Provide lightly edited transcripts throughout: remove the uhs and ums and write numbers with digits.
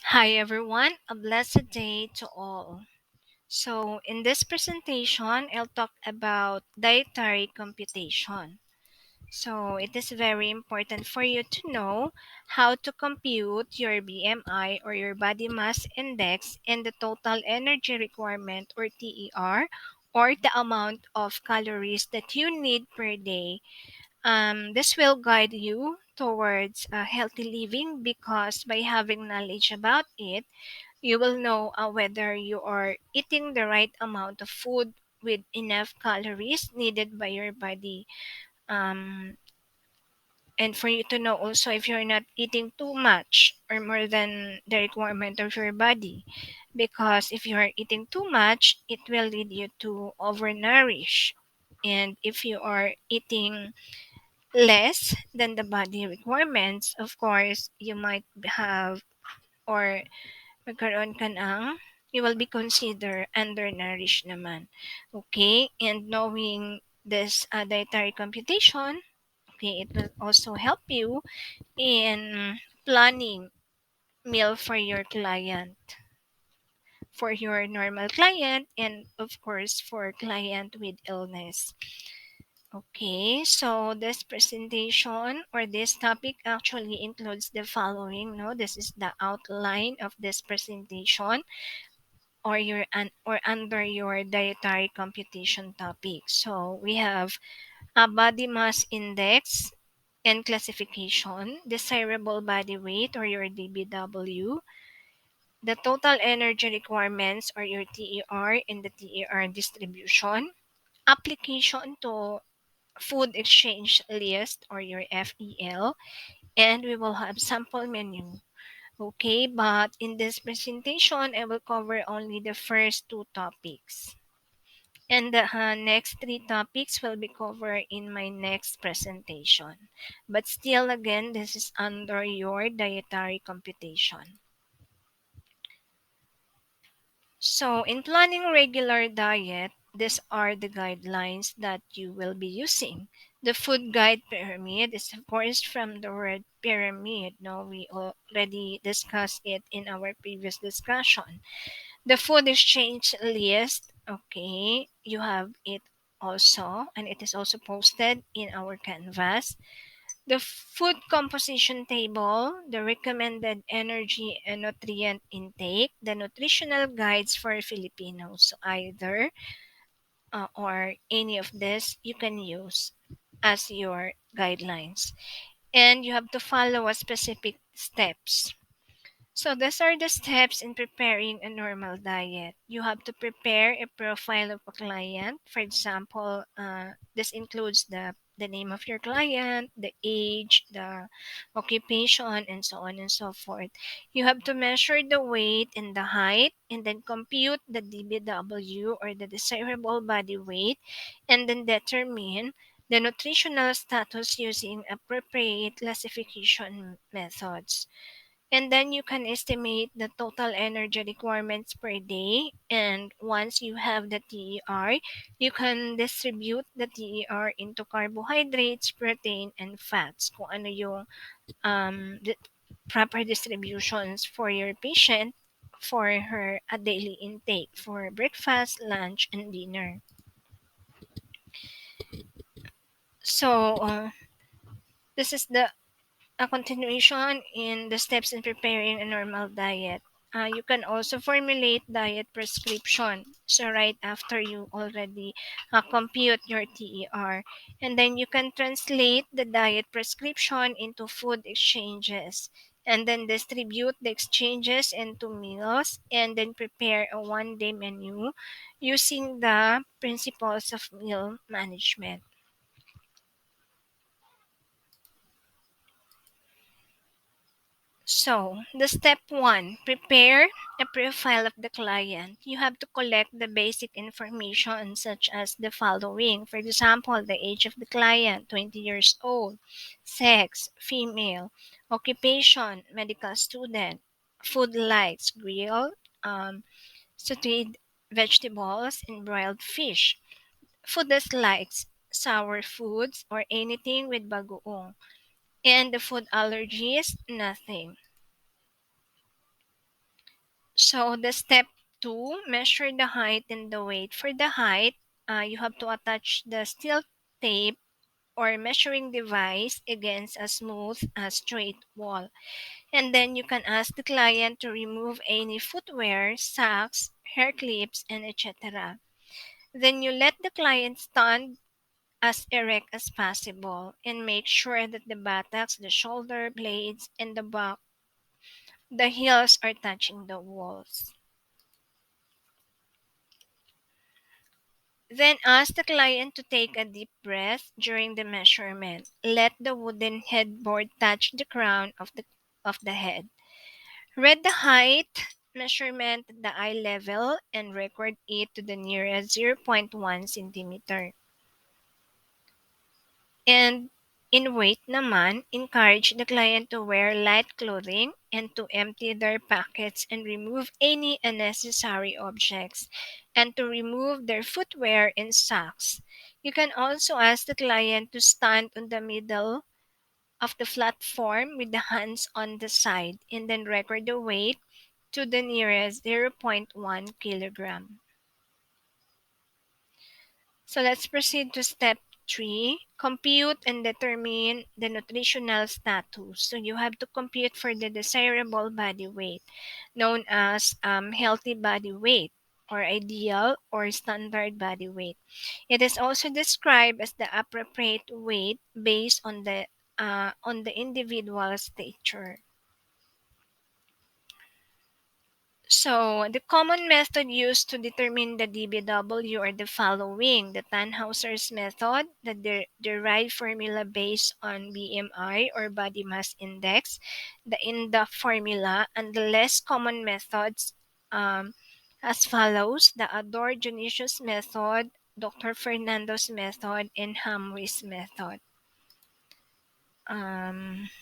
Hi everyone, a blessed day to all. So, in this presentation, I'll talk about dietary computation. So, it is very important for you to know how to compute your BMI or your body mass index and the total energy requirement or TER or the amount of calories that you need per day. This will guide you towards healthy living because by having knowledge about it, you will know whether you are eating the right amount of food with enough calories needed by your body. Um, and for you to know also if you're not eating too much or more than the requirement of your body. Because if you are eating too much, it will lead you to overnourish. And if you are eating less than the body requirements, of course, you might have or magkaroon ka ng you will be considered undernourished naman. Okay? And knowing this dietary computation, okay, it will also help you in planning meal for your client, for your normal client, and of course for client with illness. Okay, so this presentation or this topic actually includes the following. No, this is the outline of this presentation or or under your dietary computation topic. So we have a body mass index and classification, desirable body weight or your DBW, the total energy requirements or your TER and the TER distribution, application to food exchange list or your FEL, and we will have sample menu. Okay, but in this presentation, I will cover only the first two topics. And the next three topics will be covered in my next presentation. But still, again, this is under your dietary computation. So, in planning regular diet, these are the guidelines that you will be using. The food guide pyramid is, of course, from the word pyramid. No, we already discussed it in our previous discussion. The food exchange list, okay, you have it also, and it is also posted in our canvas. The food composition table, the recommended energy and nutrient intake, the nutritional guides for Filipinos, so either or any of this you can use as your guidelines. And you have to follow a specific steps. So these are the steps in preparing a normal diet. You have to prepare a profile of a client. For example, this includes the name of your client, the age, the occupation, and so on and so forth. You have to measure the weight and the height, and then compute the DBW or the desirable body weight, and then determine the nutritional status using appropriate classification methods. And then you can estimate the total energy requirements per day. And once you have the TER, you can distribute the TER into carbohydrates, protein, and fats. Kung ano yung the proper distributions for your patient for her a daily intake for breakfast, lunch, and dinner. So this is a continuation in the steps in preparing a normal diet. You can also formulate diet prescription. So right after you already compute your TER, and then you can translate the diet prescription into food exchanges, and then distribute the exchanges into meals, and then prepare a one-day menu using the principles of meal management. So, the step one, prepare a profile of the client. You have to collect the basic information such as the following. For example, the age of the client, 20 years old, sex, female, occupation, medical student, food likes, grilled, sauteed vegetables, and broiled fish. Food dislikes, sour foods, or anything with bagoong. And the food allergies, nothing. So the step 2, measure the height and the weight. For the height, you have to attach the steel tape or measuring device against a smooth, straight wall. And then you can ask the client to remove any footwear, socks, hair clips, and etc. Then you let the client stand as erect as possible and make sure that the buttocks, the shoulder blades, and the back, the heels are touching the walls. Then ask the client to take a deep breath during the measurement. Let the wooden headboard touch the crown of the head. Read the height measurement at the eye level and record it to the nearest zero point 0.1 centimeter. And in weight naman, encourage the client to wear light clothing and to empty their pockets and remove any unnecessary objects and to remove their footwear and socks. You can also ask the client to stand on the middle of the platform with the hands on the side and then record the weight to the nearest zero point 0.1 kilogram. So let's proceed to step 3. Compute and determine the nutritional status. So you have to compute for the desirable body weight, known as healthy body weight or ideal or standard body weight. It is also described as the appropriate weight based on the individual stature. So, the common method used to determine the DBW are the following: the Tannhauser's method, the derived formula based on BMI or body mass index, the INDA formula, and the less common methods as follows: the Adore Judicious method, Dr. Fernando's method, and Hamri's method. Um,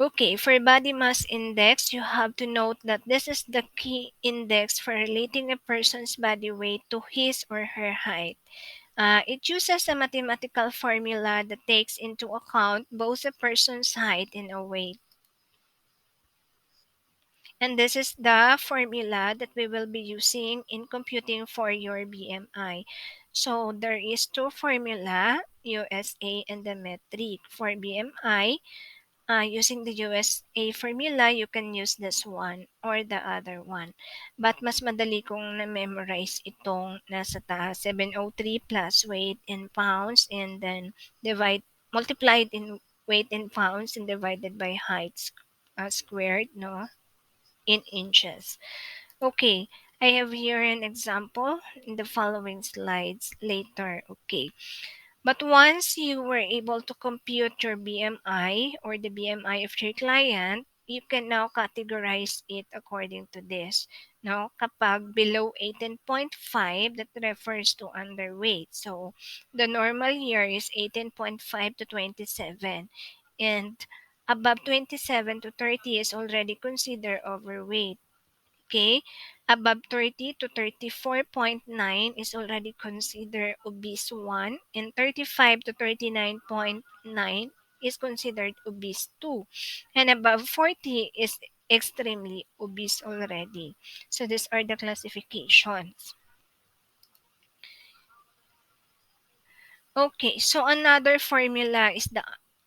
Okay, for body mass index, you have to note that this is the key index for relating a person's body weight to his or her height. It uses a mathematical formula that takes into account both a person's height and a weight. And this is the formula that we will be using in computing for your BMI. So there is two formula, USA and the metric. For BMI, using the USA formula, you can use this one or the other one. But mas madali kong na-memorize itong nasa taas, 703 plus weight in pounds and then multiplied in weight in pounds and divided by height squared, no, in inches. Okay, I have here an example in the following slides later. Okay. But once you were able to compute your BMI or the BMI of your client, you can now categorize it according to this. Now, kapag below 18.5, that refers to underweight. So, the normal here is 18.5 to 27. And above 27 to 30 is already considered overweight. Okay, above 30 to 34.9 is already considered obese 1, and 35 to 39.9 is considered obese 2, and above 40 is extremely obese already. So these are the classifications. Okay, so another formula is the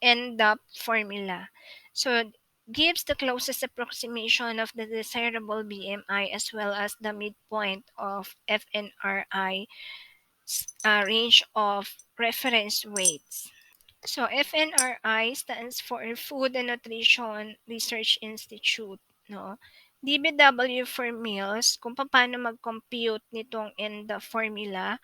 end up formula. So gives the closest approximation of the desirable BMI as well as the midpoint of FNRI range of reference weights. So FNRI stands for Food and Nutrition Research Institute, no? DBW for meals, kung paano mag-compute nitong end formula.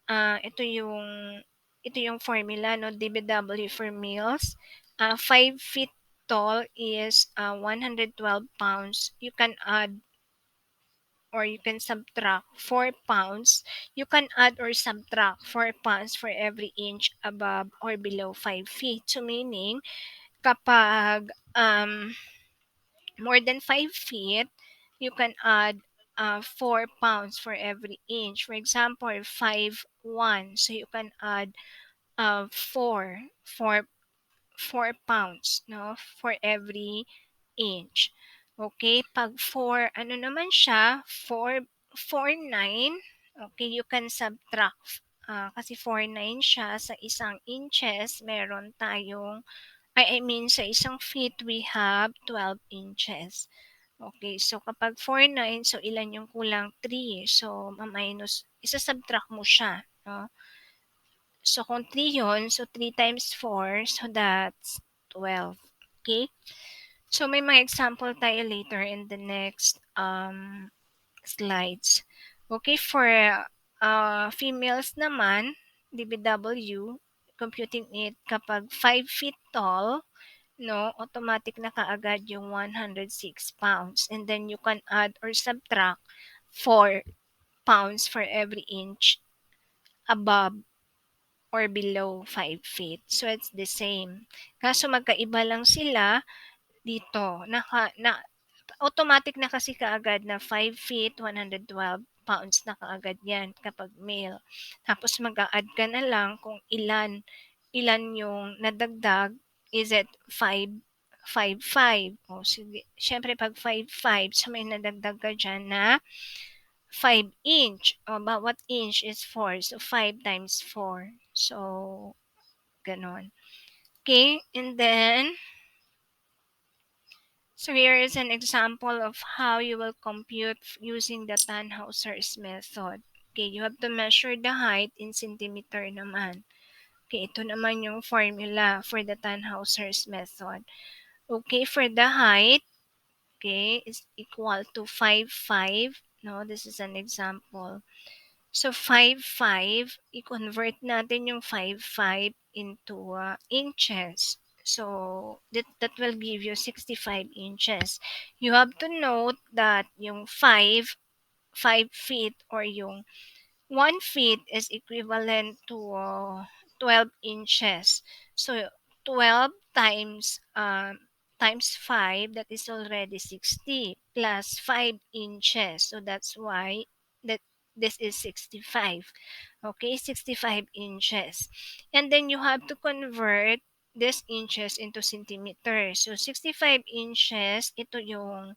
Ito yung formula, no, DBW for meals. 5 feet tall is 112 pounds. You can add or you can subtract 4 pounds. You can add or subtract 4 pounds for every inch above or below 5 feet. So meaning, kapag more than 5 feet, you can add 4 pounds for every inch. For example, 5'1", so you can add 4 pounds, no, for every inch. Okay, pag 4, ano naman siya, 4.49, okay, you can subtract. Kasi 4.9 siya, sa isang inches, meron tayong, I mean, sa isang feet, we have 12 inches. Okay, so kapag 4.9, so ilan yung kulang? 3. So, ma-minus, isa-subtract mo siya. No? So, kung 3 yun, so 3 times 4, so that's 12. Okay? So, may mga example tayo later in the next slides. Okay, for females naman, DBW, computing it kapag 5 feet tall, no, automatic na kaagad yung 106 pounds. And then you can add or subtract 4 pounds for every inch above or below 5 feet. So it's the same. Kaso magkaiba lang sila dito. Automatic na kasi kaagad na 5 feet, 112 pounds na kaagad yan kapag male. Tapos mag-a-add ka na lang kung ilan yung nadagdag. Is it 5'5"? O sige, syempre pag 5'5", so may nadagdag ka dyan na 5 inch. O bawat inch is 4. So 5 times 4. So, ganon. Okay, and then, so here is an example of how you will compute using the Tannhauser's method. Okay, you have to measure the height in centimeter naman. Okay, ito naman yung formula for the Tannhauser's method. Okay, for the height, okay, is equal to 5'5". No, this is an example. So 5'5", i-convert natin yung 5'5" into inches. So that will give you 65 inches. You have to note that yung 5 feet or yung 1 feet is equivalent to 12 inches. So 12 times 5, that is already 60, plus 5 inches. So that's why that this is 65. Okay, 65 inches. And then you have to convert this inches into centimeters. So 65 inches, ito yung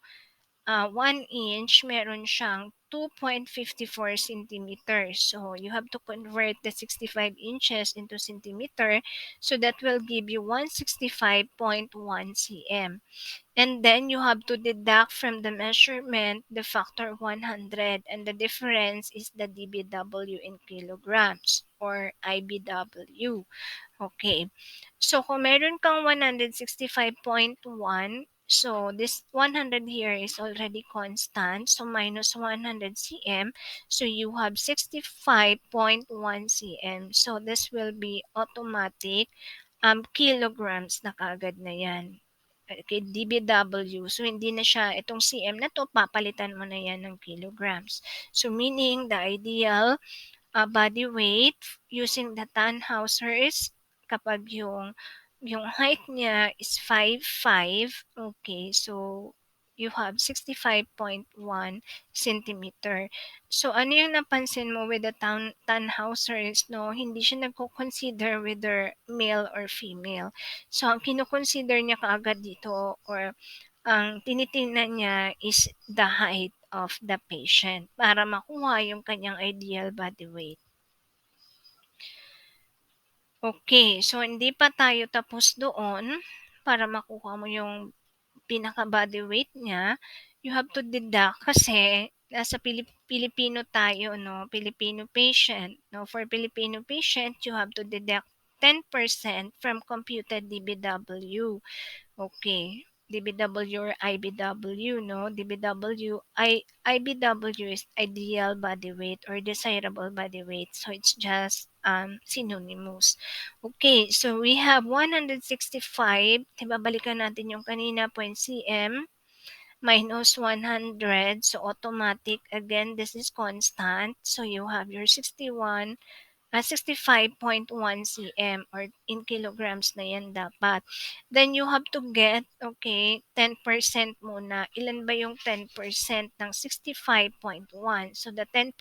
1 inch, meron siyang 2.54 centimeters. So, you have to convert the 65 inches into centimeter. So, that will give you 165.1 cm. And then, you have to deduct from the measurement the factor 100. And the difference is the DBW in kilograms or IBW. Okay. So, kung meron kang 165.1, so this 100 here is already constant. So, minus 100 cm. So, you have 65.1 cm. So, this will be automatic kilograms na kagad na yan. Okay, DBW. So, hindi na siya, itong cm na to, papalitan mo na yan ng kilograms. So, meaning the ideal body weight using the Tannhausers kapag yung height niya is 5'5", okay, so you have 65.1 centimeter. So, ano yung napansin mo with the Tannhausers, no? Hindi siya nagko-consider whether male or female. So, ang kino-consider niya kaagad dito or ang tinitingnan niya is the height of the patient para makuha yung kanyang ideal body weight. Okay, so hindi pa tayo tapos doon. Para makuha mo yung pinaka-body weight niya, you have to deduct kasi nasa Pilipino tayo, no? Filipino patient. No? For Filipino patient, you have to deduct 10% from computed DBW. Okay. DBW or IBW, no? IBW is ideal body weight or desirable body weight. So it's just synonymous. Okay, so we have 165. Diba, balikan natin yung kanina, cm minus 100. So automatic, again, this is constant. So you have your 65.1 cm or in kilograms na yan dapat. Then you have to get, okay, 10% muna. Ilan ba yung 10% ng 65.1? So the 10%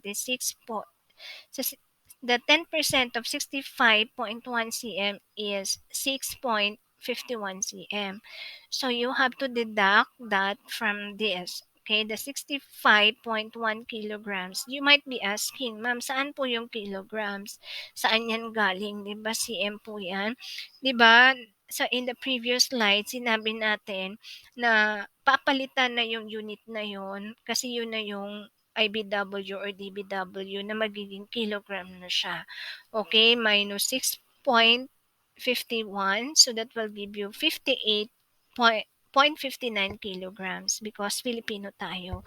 is 6 po. So the 10% of 65.1 cm is 6.5 51 cm. So you have to deduct that from this. Okay, the 65.1 kilograms. You might be asking, ma'am, saan po yung kilograms? Saan yan galing? Di ba cm po yan? Di ba? So in the previous slide, sinabi natin na papalitan na yung unit na yun kasi yun na yung IBW or DBW na magiging kilogram na siya. Okay, minus 6.51. So that will give you 58.59 kilograms because Filipino tayo.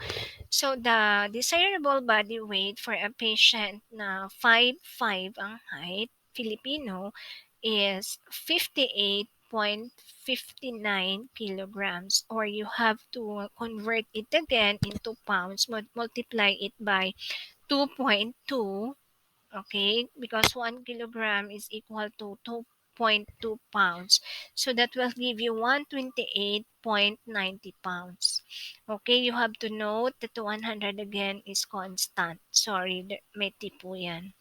So the desirable body weight for a patient na 5'5" ang height, Filipino, is 58.59 kilograms, or you have to convert it again into pounds, multiply it by 2.2. Okay, because 1 kilogram is equal to 2.2 pounds. So that will give you 128.90 pounds. Okay, you have to note that the 100 again is constant. Sorry, may tip po yan.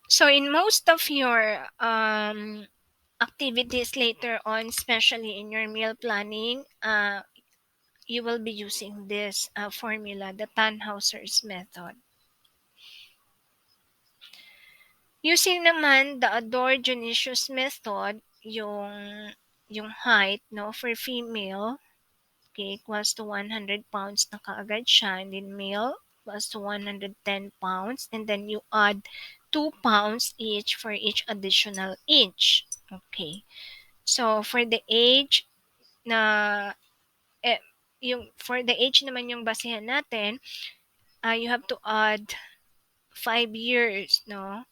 So in most of your activities later on, especially in your meal planning, you will be using this formula, the Tannhauser's method. Using naman the Adore-Dionysius method, yung height, no, for female, okay, equals to 100 pounds na kaagad siya, and then male equals to 110 pounds, and then you add 2 pounds each for each additional inch. Okay. So for the age na for the age naman yung basehan natin, you have to add 5 years, no?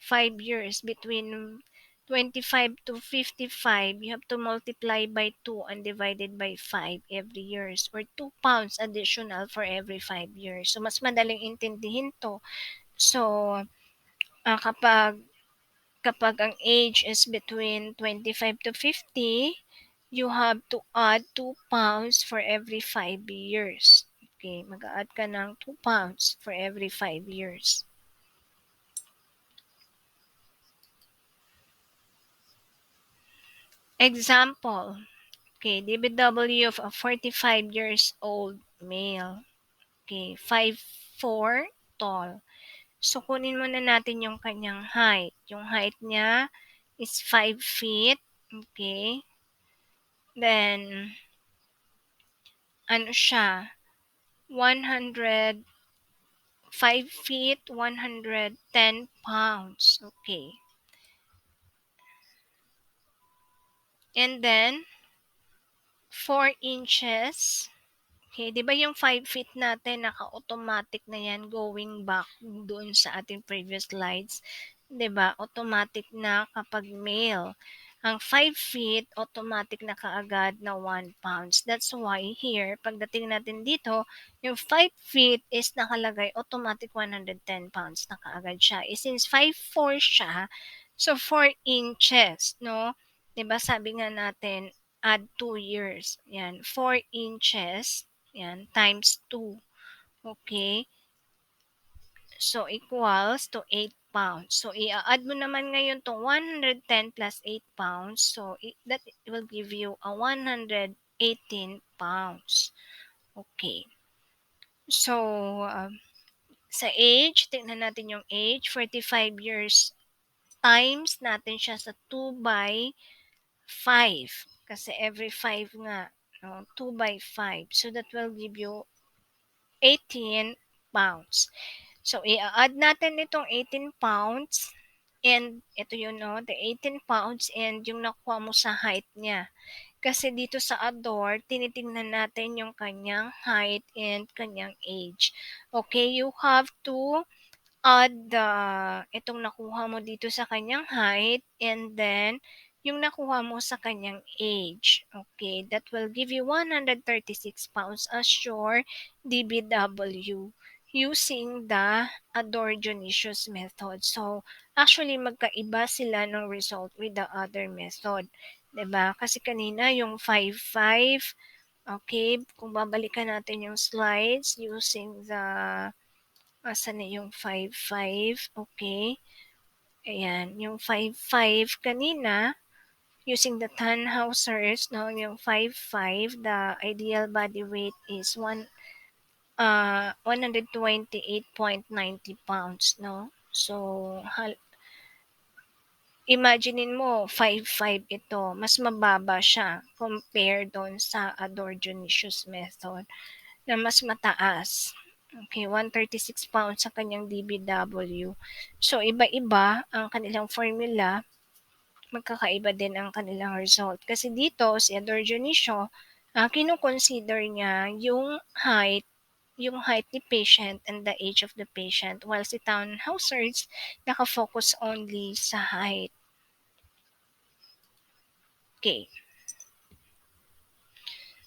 5 years between 25 to 55, you have to multiply by 2 and divided by 5 every years, or 2 pounds additional for every 5 years. So, mas madaling intindihin to. So, kapag ang age is between 25 to 50, you have to add 2 pounds for every 5 years. Okay, mag-add ka ng 2 pounds for every 5 years. Example, okay, DBW of a 45 years old male. Okay, 5'4" tall. So, kunin muna natin yung kanyang height. Yung height niya is 5 feet. Okay. Then, ano siya? 5 feet, 110 pounds. Okay. And then, 4 inches. Okay, 'di ba yung 5 feet natin naka-automatic na yan going back doon sa ating previous slides, 'di ba? Automatic na kapag male. Ang 5 feet automatic na kaagad na 1 pounds. That's why here pagdating natin dito, yung 5 feet is nakalagay automatic 110 pounds na kaagad siya. Since 5'4" siya, so 4 inches, no? 'Di ba sabi nga natin add 2 years. Yan, 4 inches. Yan, times 2. Okay? So, equals to 8 pounds. So, i-add mo naman ngayon to 110 plus 8 pounds. So, that will give you a 118 pounds. Okay. So, sa age, tingnan natin yung age. 45 years times natin siya sa 2 by 5. Kasi every 5 nga. No? 2 by 5. So, that will give you 18 pounds. So, i-add natin itong 18 pounds and ito yun, no, the 18 pounds and yung nakuha mo sa height niya. Kasi dito sa Adore, tinitingnan natin yung kanyang height and kanyang age. Okay, you have to add itong nakuha mo dito sa kanyang height and then yung nakuha mo sa kanyang age. Okay, that will give you 136 pounds as your DBW using the Adore-Dionysius method. So, actually magkaiba sila ng result with the other method. 'Di ba? Kasi kanina yung 5'5", okay, kung babalikan natin yung slides using the asan na yung 5'5", okay. Ayan, yung 5'5" kanina, using the Tannhausers, no, yung 5'5", the ideal body weight is 128.90 pounds, no? So, imaginein mo 5'5" ito, mas mababa siya compare doon sa Adorjonicius method na mas mataas. Okay, 136 pounds sa kanyang DBW. So, iba-iba ang kanilang formula, magkakaiba din ang kanilang result. Kasi dito, si Adorjonicio, kino-consider niya yung height ni patient and the age of the patient, while si Tannhausers naka-focus only sa height. Okay.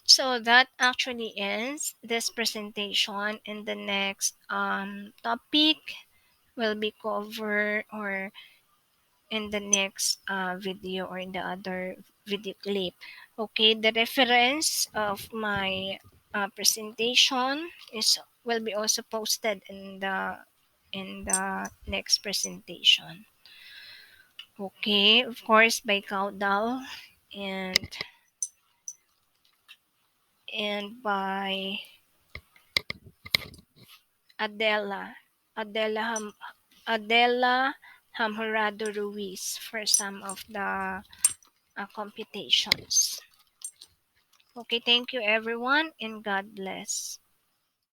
So that actually ends this presentation, and the next topic will be covered or in the next video or in the other video clip. Okay, the reference of my presentation is will be also posted in the next presentation. Okay, of course by Caudal and by Adela Adela Adela Hamjurado Ruiz for some of the computations. Okay, thank you everyone and God bless.